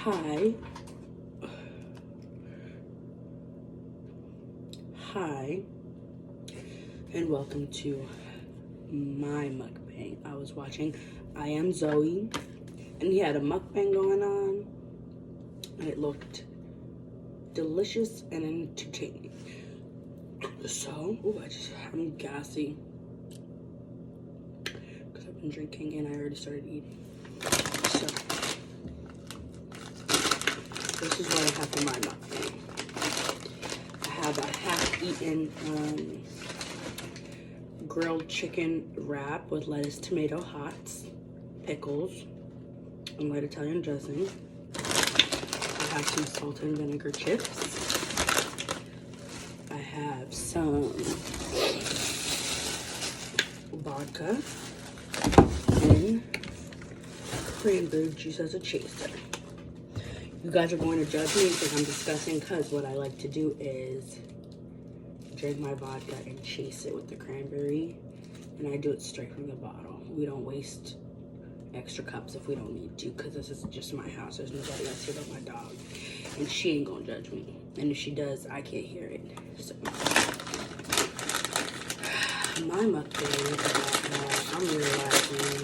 Hi. Hi. And welcome to my mukbang. I was watching I Am Zoe, and he had a mukbang going on, and it looked delicious and entertaining. So, I'm gassy because I've been drinking and I already started eating. So, this is what I have for my mukbang. I have a half-eaten grilled chicken wrap with lettuce, tomato, hots, pickles, and white Italian dressing. I have some salt and vinegar chips. I have some vodka and cranberry juice as a chaser. You guys are going to judge me because I'm discussing, because what I like to do is drink my vodka and chase it with the cranberry, and I do it straight from the bottle. We don't waste extra cups if we don't need to, because this is just my house. There's nobody else here but my dog, and she ain't gonna judge me, and if she does, I can't hear it. So my mukbang is about how I'm realizing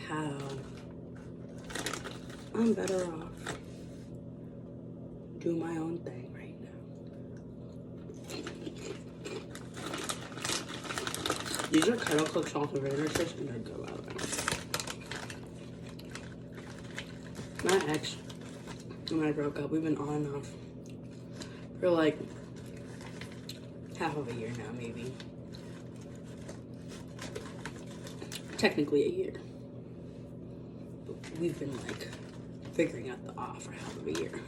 how I'm better off doing my own thing right now. These are kettle cooked salt and vinegar chips, and they're good, by the way. My ex, when I broke up, we've been on and off for like half of a year now, maybe. Technically a year. But we've been like figuring out the off for half of a year.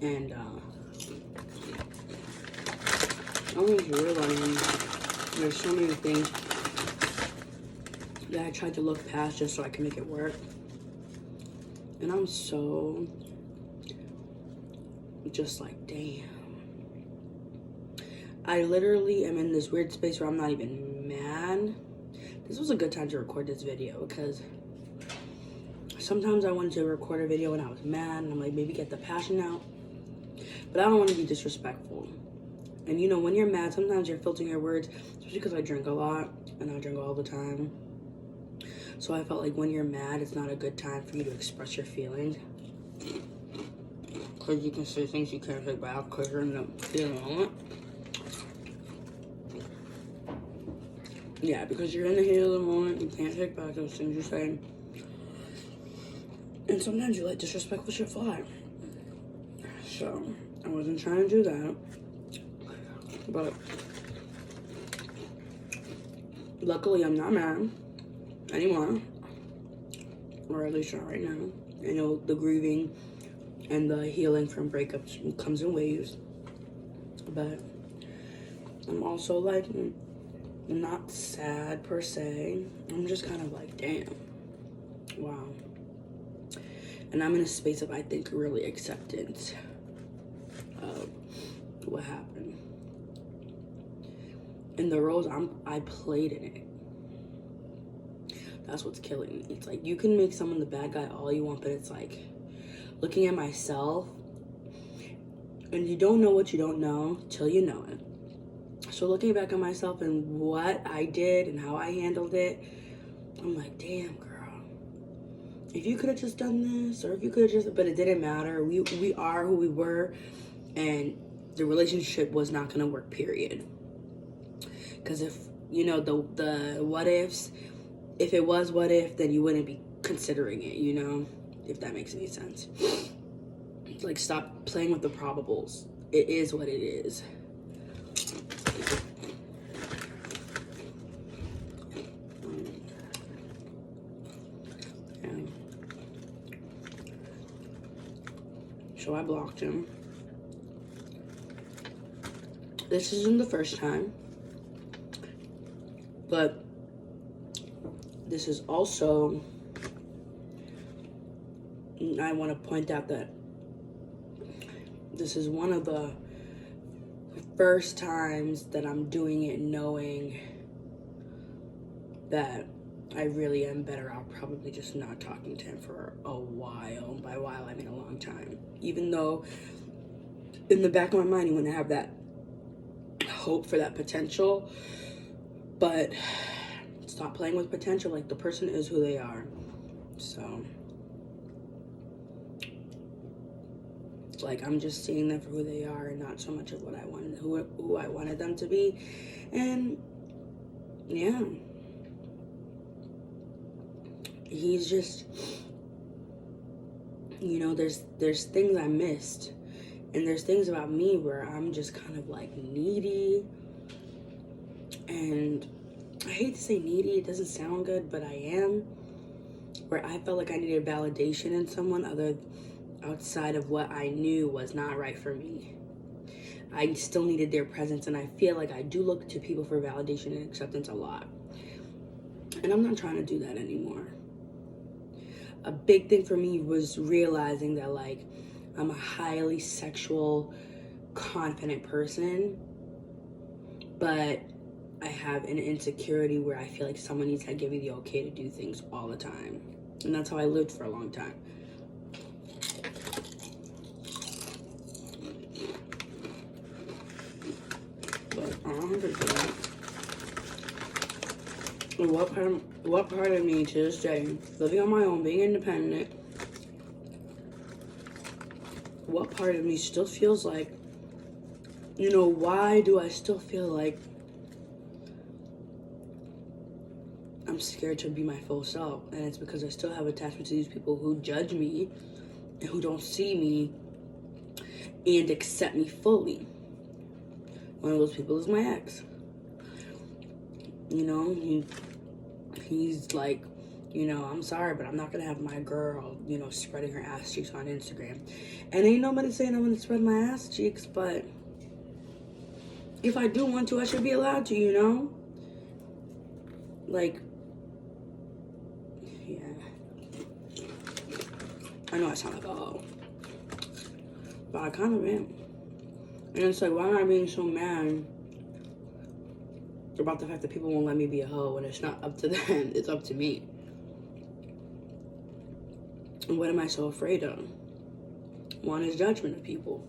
And I was realizing there's so many things that I tried to look past just so I can make it work. And I'm so just like, damn. I literally am in this weird space where I'm not even mad. This was a good time to record this video because sometimes I wanted to record a video when I was mad and I'm like, maybe get the passion out. But I don't want to be disrespectful. And you know, when you're mad, sometimes you're filtering your words, especially because I drink a lot and I drink all the time. So I felt like when you're mad, it's not a good time for you to express your feelings. Because you can say things you can't take back because you're in the feeling moment. Yeah, because you're in the heat of the moment, you can't take back those things you say. And sometimes you let disrespectful shit fly. So I wasn't trying to do that. But luckily I'm not mad anymore. Or at least not right now. I know the grieving and the healing from breakups comes in waves. But I'm also like not sad per se. I'm just kind of like, damn. Wow. And I'm in a space of, I think, really acceptance of what happened. And the roles I played in it. That's what's killing me. It's like, you can make someone the bad guy all you want, but it's like, looking at myself, and you don't know what you don't know till you know it. So looking back on myself and what I did and how I handled it, I'm like, damn, girl. If you could have just done this, or if you could have just, but it didn't matter. We are who we were, and the relationship was not gonna work, period. Because if, you know, the what ifs, if it was what if, then you wouldn't be considering it, you know? If that makes any sense. Like, stop playing with the probables. It is what it is. So I blocked him. This isn't the first time, but this is also, I want to point out that this is one of the first times that I'm doing it knowing that I really am better out probably just not talking to him for a while. By a while, I mean a long time. Even though in the back of my mind, you want to have that hope for that potential, but stop playing with potential. Like, the person is who they are. So, like, I'm just seeing them for who they are and not so much of what I wanted, who I wanted them to be. And yeah, he's just, you know, there's things I missed, and there's things about me where I'm just kind of like needy. And I hate to say needy, it doesn't sound good, but I am, where I felt like I needed validation in someone other outside of what I knew was not right for me. I still needed their presence, and I feel like I do look to people for validation and acceptance a lot. And I'm not trying to do that anymore. A big thing for me was realizing that, like, I'm a highly sexual, confident person, but I have an insecurity where I feel like someone needs to give me the okay to do things all the time. And that's how I lived for a long time. But 100%. What part of me to this day, living on my own, being independent, what part of me still feels like, you know, why do I still feel like I'm scared to be my full self? And it's because I still have attachment to these people who judge me and who don't see me and accept me fully. One of those people is my ex. You know, he's like, you know, I'm sorry, but I'm not gonna have my girl, you know, spreading her ass cheeks on Instagram. And ain't nobody saying I'm gonna spread my ass cheeks, but if I do want to, I should be allowed to, you know? Like, yeah. I know I sound like a hoe, but I kind of am. And it's like, why am I being so mad about the fact that people won't let me be a hoe when it's not up to them, it's up to me? And what am I so afraid of? One is judgment of people.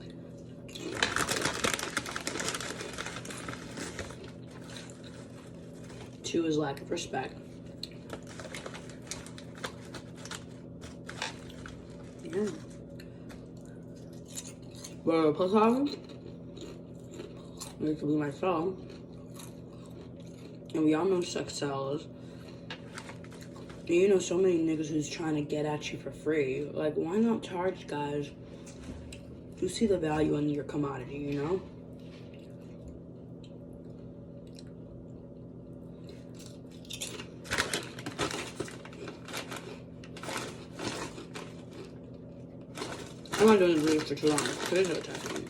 Two is lack of respect. Yeah. But plus album, it could be myself. And we all know sex sells. And you know so many niggas who's trying to get at you for free. Like, why not charge guys who see the value in your commodity, you know? I'm not doing this video for too long, because it's attacking me.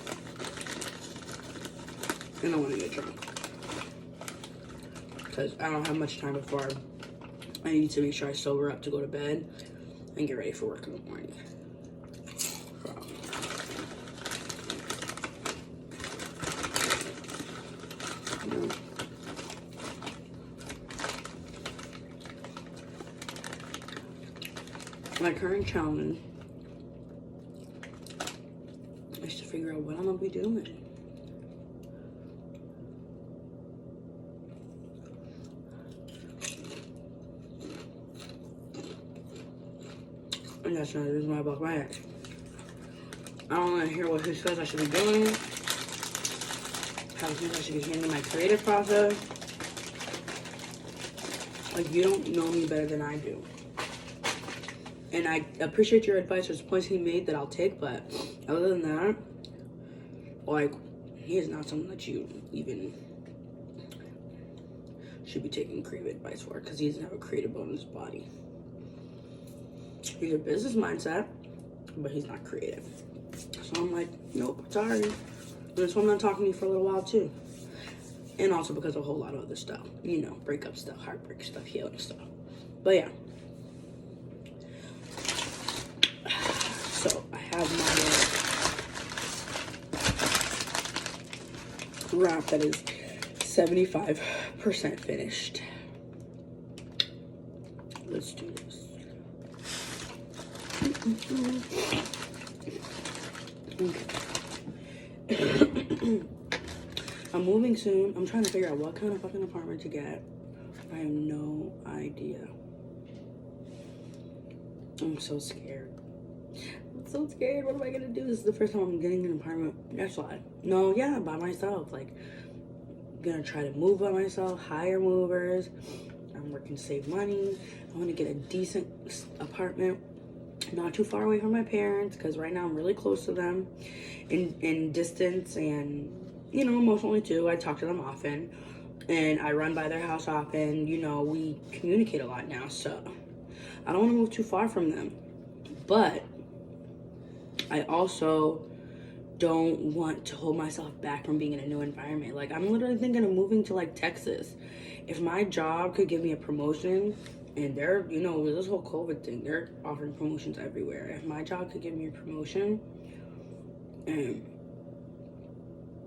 And I want to get drunk. Because I don't have much time before I need to make sure I sober up to go to bed and get ready for work in the morning. My current challenge is to figure out what I'm gonna be doing. And that's not the reason why I block my ex. I don't want to hear what he says I should be doing, how he thinks I should be handling my creative process. Like, you don't know me better than I do. And I appreciate your advice. There's points he made that I'll take, but other than that, like, he is not someone that you even should be taking creative advice for, because he doesn't have a creative bone in his body. He's a business mindset, but he's not creative. So I'm like, nope, sorry. And that's why I'm not talking to you for a little while too. And also because of a whole lot of other stuff. You know, breakup stuff, heartbreak stuff, healing stuff. But yeah. So I have my wrap that is 75% finished. Let's do this. Okay. I'm moving soon. I'm trying to figure out what kind of fucking apartment to get. I have no idea. I'm so scared. I'm so scared. What am I gonna do? This is the first time I'm getting an apartment. That's why. No, yeah, by myself. Like, I'm gonna try to move by myself, hire movers. I'm working to save money. I want to get a decent apartment, not too far away from my parents, because right now I'm really close to them in distance and, you know, emotionally too. I talk to them often and I run by their house often. You know, we communicate a lot now, so I don't want to move too far from them. But I also don't want to hold myself back from being in a new environment. Like, I'm literally thinking of moving to like Texas. If my job could give me a promotion, and they're, you know, with this whole COVID thing, they're offering promotions everywhere. If my job could give me a promotion, and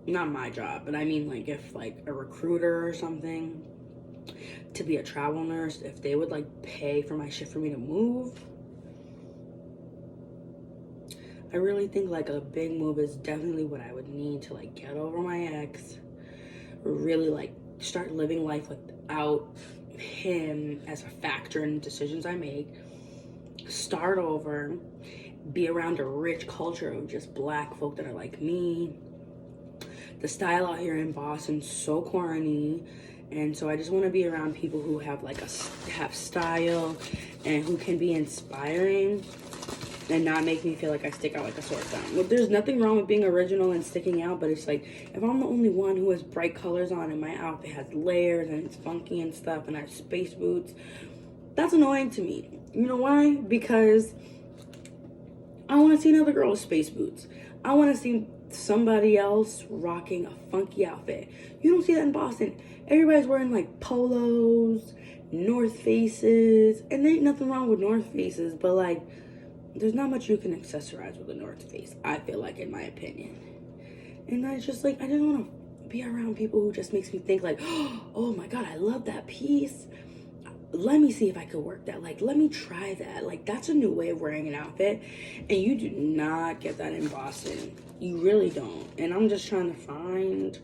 not my job, but I mean, like, if like a recruiter or something to be a travel nurse, if they would like pay for my shit for me to move, I really think like a big move is definitely what I would need to like get over my ex, or really like start living life without him as a factor in decisions I make, start over, be around a rich culture of just black folk that are like me. The style out here in Boston's so corny, and so I just want to be around people who have like have style and who can be inspiring and not make me feel like I stick out like a sore thumb. Well, there's nothing wrong with being original and sticking out, but it's like, if I'm the only one who has bright colors on and my outfit has layers and it's funky and stuff and I have space boots, that's annoying to me. You know why? Because I want to see another girl with space boots. I want to see somebody else rocking a funky outfit. You don't see that in Boston. Everybody's wearing like polos, North Faces, and there ain't nothing wrong with North Faces, but like, there's not much you can accessorize with a North Face, I feel like, in my opinion. And I just like, I just want to be around people who just makes me think like, oh my God, I love that piece. Let me see if I could work that. Like, let me try that. Like, that's a new way of wearing an outfit. And you do not get that in Boston. You really don't. And I'm just trying to find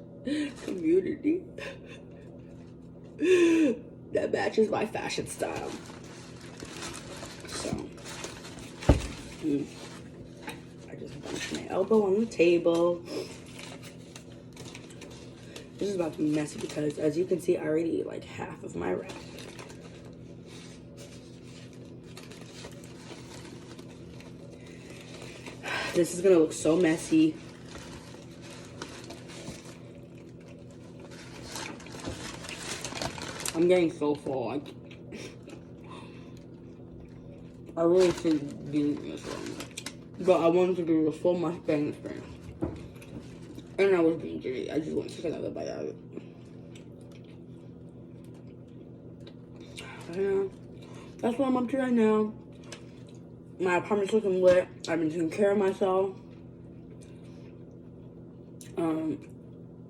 community that matches my fashion style. So, I just bunched my elbow on the table. This is about to be messy because, as you can see, I already ate like half of my wrap. This is gonna look so messy. I'm getting so full. I really should be doing this one. But I wanted to do the full mukbang experience. And I was being dirty. I just want to take another bite out of it. Yeah, that's what I'm up to right now. My apartment's looking lit. I've been taking care of myself.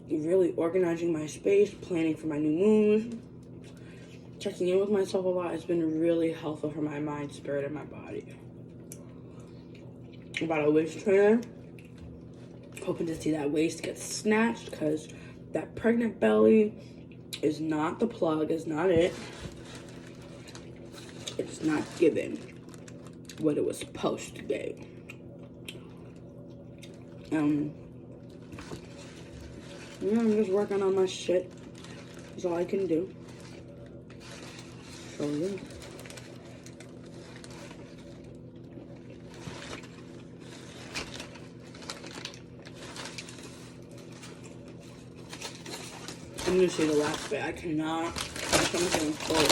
Really organizing my space, planning for my new moves, checking in with myself a lot. It's been really helpful for my mind, spirit, and my body. About a waist trainer. Hoping to see that waist get snatched, because that pregnant belly is not the plug, is not it. It's not given what it was supposed to give. Yeah, I'm just working on my shit. That's all I can do. So yeah. I'm gonna say the last bit. I cannot. My stomach's getting full.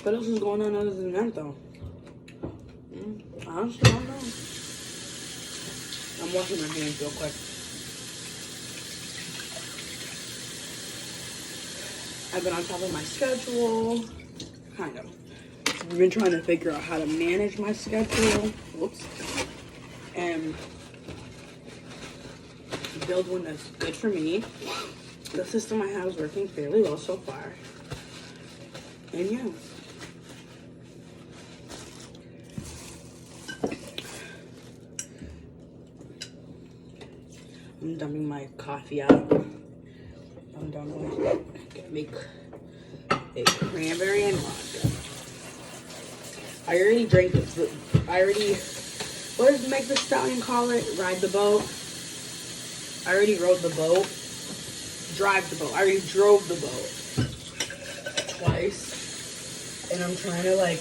What else is going on other than that, though? Honestly, I don't know. I'm washing my hands real quick. I've been on top of my schedule. Kind of. I've been trying to figure out how to manage my schedule. Whoops. And build one that's good for me. the system I have is working fairly well so far. And yeah. I'm dumping my coffee out. I'm done with make a cranberry and vodka. I already drank it. What does Meg the Stallion call it? Ride the boat. I already rode the boat. Drive the boat. I already drove the boat twice. And I'm trying to like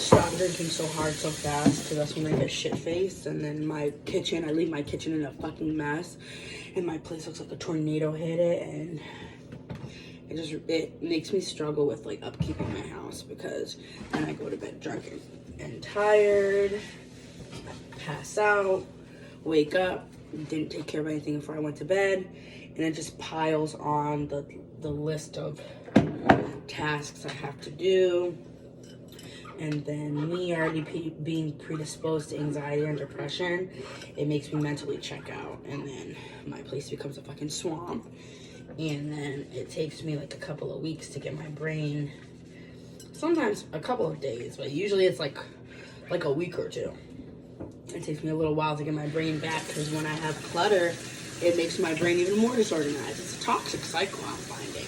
stop drinking so hard so fast because that's when I get shit-faced. And then my kitchen, I leave my kitchen in a fucking mess. And my place looks like a tornado hit it. And it makes me struggle with like upkeeping my house because then I go to bed drunk and tired, pass out, wake up, didn't take care of anything before I went to bed, and it just piles on the list of tasks I have to do. And then me already being predisposed to anxiety and depression, it makes me mentally check out, and then my place becomes a fucking swamp. And then it takes me like a couple of weeks to get my brain, sometimes a couple of days, but usually it's like a week or two. It takes me a little while to get my brain back because when I have clutter, it makes my brain even more disorganized. It's a toxic cycle I'm finding.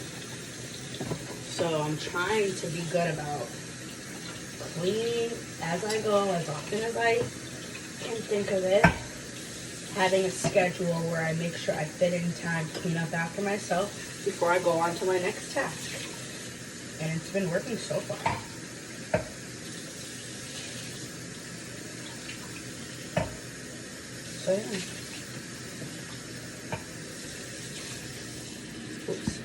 So I'm trying to be good about cleaning as I go, as often as I can think of it. Having a schedule where I make sure I fit in time to clean up after myself before I go on to my next task. And it's been working so far. So yeah. Oops.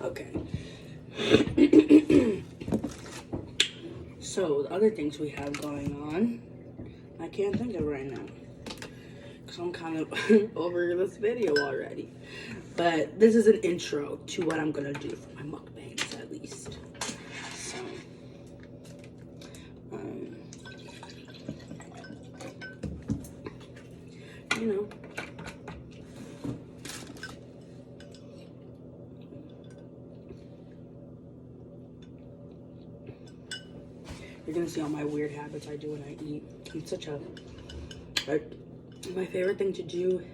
Okay. So, the other things we have going on, I can't think of right now. Because I'm kind of over this video already. But this is an intro to what I'm going to do for my mukbangs, at least. So, you know. You're gonna see all my weird habits I do when I eat. I'm such a, like, my favorite thing to do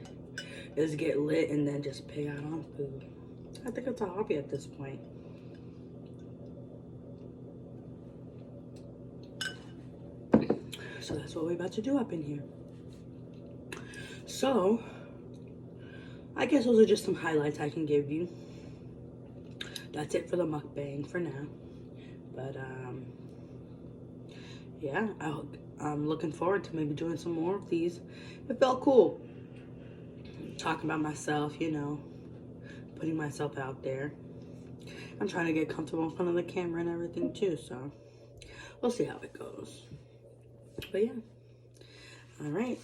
is get lit and then just pig out on food. I think it's a hobby at this point. So that's what we're about to do up in here. So, I guess those are just some highlights I can give you. That's it for the mukbang for now. But, yeah, I'm looking forward to maybe doing some more of these. It felt cool. Talking about myself, you know, putting myself out there. I'm trying to get comfortable in front of the camera and everything too, so we'll see how it goes. But yeah, all right.